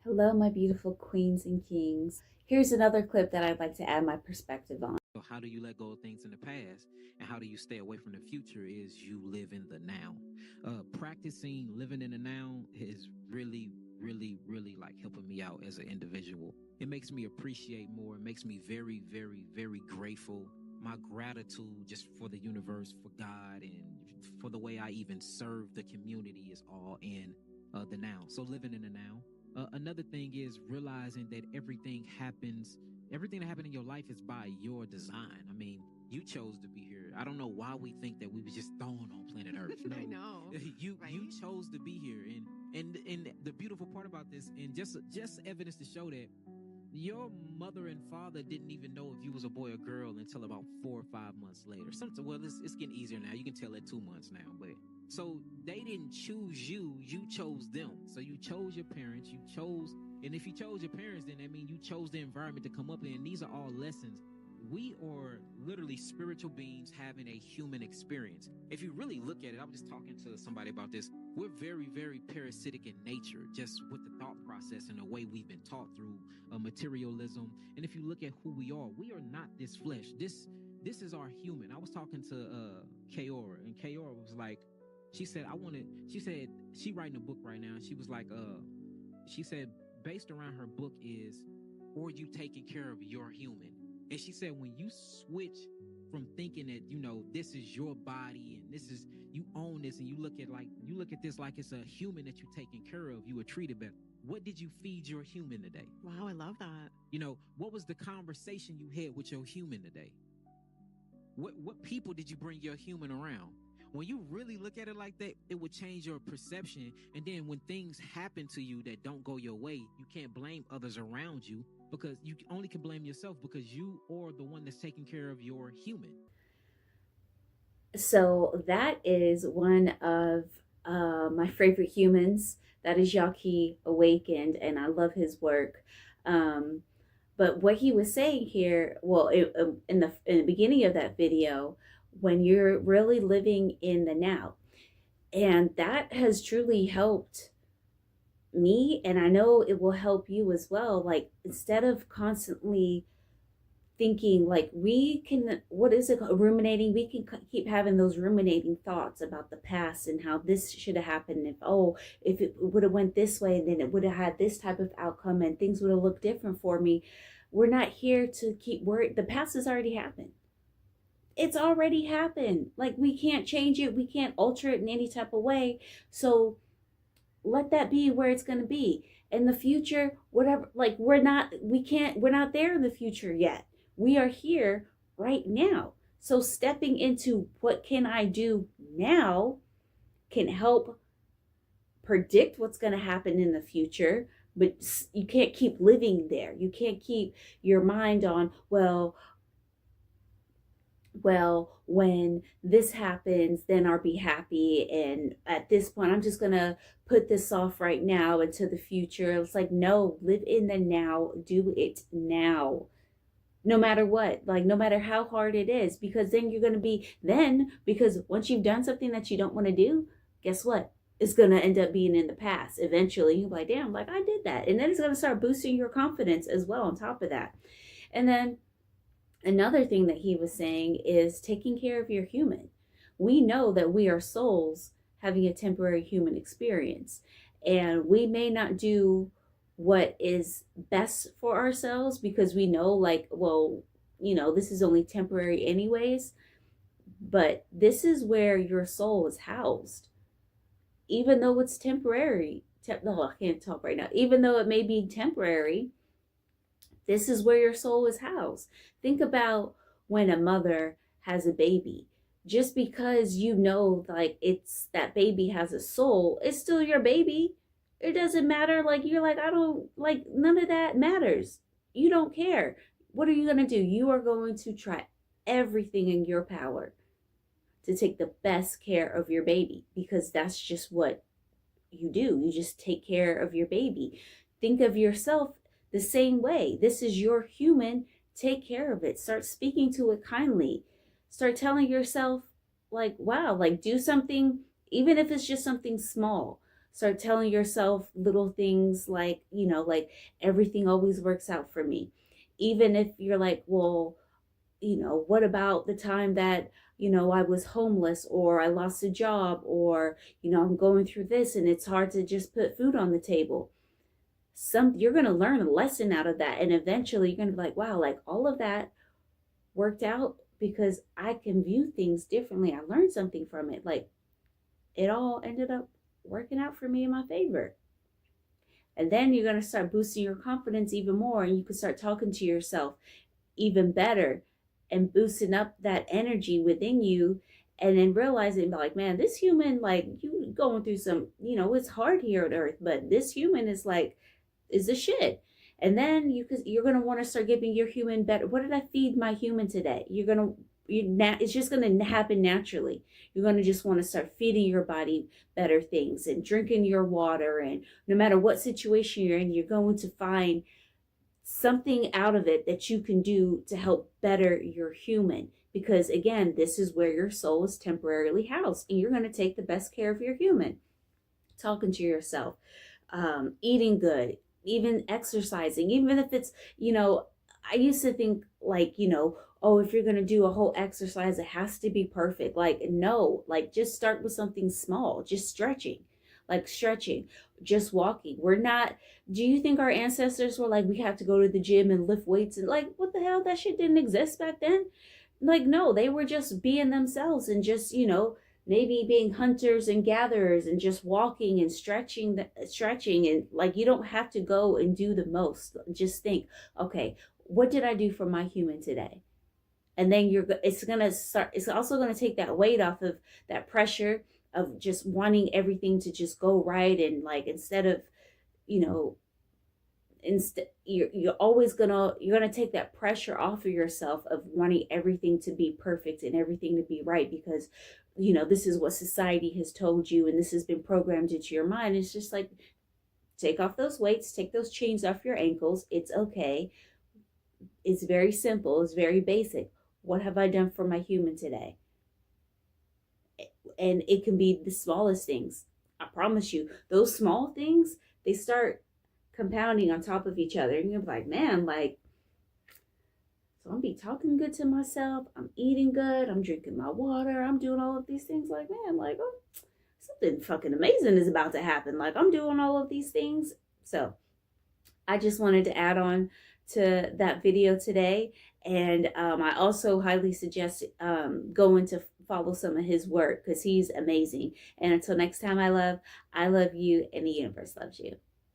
Hello, my beautiful queens and kings. Here's another clip that I'd like to add my perspective on. So how do you let go of things in the past, and how do you stay away from the future? Is you live in the now. Practicing living in the now is really like helping me out as an individual. It makes me appreciate more. It makes me very grateful. My gratitude just for the universe, for God, and for the way I even serve the community is all in the now. So living in the now. Another thing is realizing that everything that happened in your life is by your design. I mean, you chose to be here. I don't know why we think that we was just thrown on planet Earth. No, I know, you right? you chose to be here, and the beautiful part about this, and just evidence to show that your mother and father didn't even know if you was a boy or girl until about 4 or 5 months later. Something well, it's getting easier now. You can tell at 2 months now, but so they didn't choose you, you chose them. So you chose your parents, you chose, and if you chose your parents, then that means you chose the environment to come up in. And these are all lessons. We are literally spiritual beings having a human experience. If you really look at it, I was just talking to somebody about this. We're very parasitic in nature, just with the thought process and the way we've been taught through materialism. And if you look at who we are not this flesh. This is our human. I was talking to Kaora, and Kaora was like, she said, she writing a book right now. She was like, she said, based around her book is, or you taking care of your human. And she said, when you switch from thinking that, this is your body and this is, you own this, and you look at this like it's a human that you're taking care of, you were treated better. What did you feed your human today? Wow, I love that. What was the conversation you had with your human today? What people did you bring your human around? When you really look at it like that, it would change your perception. And then when things happen to you that don't go your way, you can't blame others around you, because you only can blame yourself, because you are the one that's taking care of your human. So that is one of my favorite humans. That is Yaki Awakened, and I love his work. Um, but what he was saying here, well, in the beginning of that video, when you're really living in the now, and that has truly helped me, and I know it will help you as well. Like, instead of constantly thinking, like, we can, what is it called, ruminating, we can keep having those ruminating thoughts about the past and how this should have happened. If it would have went this way, then it would have had this type of outcome and things would have looked different for me. We're not here to keep worried. The past has already happened. It's already happened. Like, we can't change it, we can't alter it in any type of way. So let that be where it's going to be. In the future, whatever, like, we're not there in the future yet. We are here right now. So stepping into what can I do now can help predict what's going to happen in the future. But you can't keep living there. You can't keep your mind on, when this happens, then I'll be happy. And at this point, I'm just going to put this off right now into the future. It's like, no, live in the now, do it now. No matter what, like, no matter how hard it is, because then you're going to because once you've done something that you don't want to do, guess what? It's going to end up being in the past. Eventually, you're like, damn, like, I did that. And then it's going to start boosting your confidence as well on top of that. And then another thing that he was saying is taking care of your human. We know that we are souls having a temporary human experience, and we may not do what is best for ourselves because we know, like, well, this is only temporary anyways. But this is where your soul is housed, even though it's temporary. No, I can't talk right now. Even though it may be temporary, this is where your soul is housed. Think about when a mother has a baby. Just because like, it's that baby has a soul, it's still your baby. It doesn't matter. Like, you're like, I don't, like, none of that matters. You don't care. What are you going to do? You are going to try everything in your power to take the best care of your baby, because that's just what you do. You just take care of your baby. Think of yourself the same way. This is your human. Take care of it. Start speaking to it kindly. Start telling yourself, like, wow, like, do something, even if it's just something small. Start telling yourself little things like, like everything always works out for me. Even if you're like, well, what about the time that, I was homeless, or I lost a job, or, I'm going through this and it's hard to just put food on the table. You're going to learn a lesson out of that. And eventually you're going to be like, wow, like all of that worked out because I can view things differently. I learned something from it. Like it all ended up working out for me in my favor. And then you're going to start boosting your confidence even more, and you can start talking to yourself even better and boosting up that energy within you. And then realizing like, man, this human, like you going through some, it's hard here on earth, but this human is like, is the shit. And then you're gonna want to start giving your human better. What did I feed my human today? It's just gonna happen naturally. You're gonna just want to start feeding your body better things and drinking your water. And no matter what situation you're in, you're going to find something out of it that you can do to help better your human. Because again, this is where your soul is temporarily housed, and you're going to take the best care of your human. Talking to yourself, eating good, even exercising, even if it's, I used to think like, oh, if you're going to do a whole exercise, it has to be perfect. Like, no, like just start with something small, just stretching, just walking. We're not, do you think our ancestors were like, we have to go to the gym and lift weights? And like, what the hell? That shit didn't exist back then. Like, no, they were just being themselves and just, maybe being hunters and gatherers and just walking and stretching. And like, you don't have to go and do the most. Just think, okay, what did I do for my human today? And then it's also going to take that weight off of that pressure of just wanting everything to just go right. And like, instead of, you know you're gonna take that pressure off of yourself of wanting everything to be perfect and everything to be right, because this is what society has told you and this has been programmed into your mind. It's just like, take off those weights, take those chains off your ankles. It's okay. It's very simple, it's very basic. What have I done for my human today? And it can be the smallest things. I promise you, those small things, they start compounding on top of each other. And you're like, man, like, so I'm be talking good to myself. I'm eating good. I'm drinking my water. I'm doing all of these things. Like, man, like, oh, something fucking amazing is about to happen. Like, I'm doing all of these things. So I just wanted to add on to that video today. And I also highly suggest going to follow some of his work because he's amazing. And until next time, I love you, and the universe loves you.